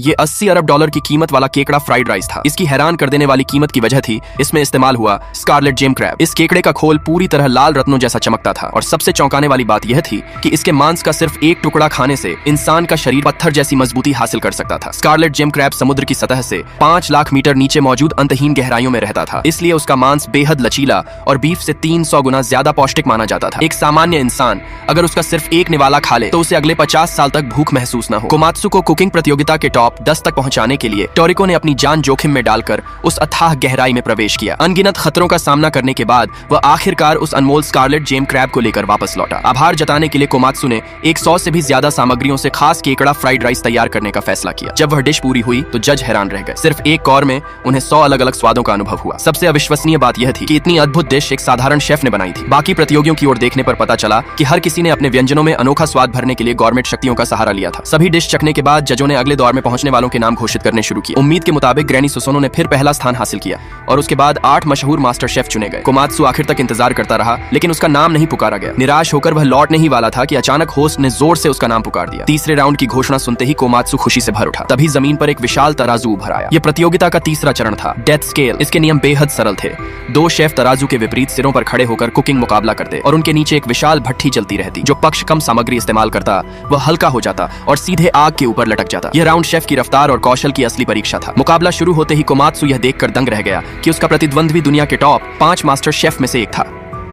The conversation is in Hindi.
ये 80 अरब डॉलर की कीमत वाला केकड़ा फ्राइड राइस था। इसकी हैरान कर देने वाली कीमत की वजह थी इसमें इस्तेमाल हुआ स्कारलेट जेम क्रैब। इस केकड़े का खोल पूरी तरह लाल रत्नों जैसा चमकता था और सबसे चौंकाने वाली बात यह थी कि इसके मांस का सिर्फ एक टुकड़ा खाने से इंसान का शरीर पत्थर जैसी मजबूती हासिल कर सकता था। स्कारलेट जेम क्रैब समुद्र की सतह से 5 लाख मीटर नीचे मौजूद अंतहीन गहराइयों में रहता था, इसलिए उसका मांस बेहद लचीला और बीफ से 300 गुना ज्यादा पौष्टिक माना जाता था। एक सामान्य इंसान अगर उसका सिर्फ एक निवाला खा ले तो उसे अगले 50 साल तक भूख महसूस न हो। कोमात्सु को कुकिंग प्रतियोगिता के टॉप 10 तक पहुंचाने के लिए टोरिको ने अपनी जान जोखिम में डालकर उस अथाह गहराई में प्रवेश किया। अनगिनत खतरों का सामना करने के बाद वह आखिरकार उस अनमोल स्कारलेट जेम क्रैब को लेकर वापस लौटा। आभार जताने के लिए कोमात्सु ने 100 से भी ज्यादा सामग्रियों से खास केकड़ा फ्राइड राइस तैयार करने का फैसला किया। जब वह डिश पूरी हुई तो जज हैरान रह गए। सिर्फ एक कौर में उन्हें 100 अलग अलग स्वादों का अनुभव हुआ। सबसे अविश्वसनीय बात यह थी कि इतनी अद्भुत डिश एक साधारण शेफ ने बनाई थी। बाकी प्रतियोगियों की ओर देखने पर पता चला कि हर किसी ने अपने व्यंजनों में अनोखा स्वाद भरने के लिए गवर्नमेंट शक्तियों का सहारा लिया था। सभी डिश चखने के बाद जजों ने अगले दौर में पहुंचने वालों के नाम घोषित करने शुरू किए। उम्मीद के मुताबिक ग्रैनी सुसोनो ने फिर पहला स्थान हासिल किया और उसके बाद 8 मशहूर मास्टर शेफ चुने गए। कोमात्सु आखिर तक इंतजार करता रहा लेकिन उसका नाम नहीं पुकारा गया। निराश होकर वह लौटने ही वाला था कि अचानक होस्ट ने जोर से उसका नाम पुकार दिया। तीसरे राउंड की घोषणा सुनते ही कोमात्सु खुशी से भर उठा। तभी जमीन पर एक विशाल तराजू उभर आया। यह प्रतियोगिता का तीसरा चरण था, डेथ स्केल। इसके नियम बेहद सरल थे। 2 शेफ तराजू के विपरीत सिरों पर खड़े होकर कुकिंग मुकाबला करते और उनके नीचे एक विशाल भट्ठी जलती रहती। जो पक्ष कम सामग्री इस्तेमाल करता वह हल्का हो जाता और सीधे आग के ऊपर लटक जाता। यह राउंड शेफ की रफ्तार और कौशल की असली परीक्षा था। मुकाबला शुरू होते ही कोमात्सु यह देखकर दंग रह गया कि उसका प्रतिद्वंद्वी दुनिया के टॉप 5 मास्टर शेफ में से एक था।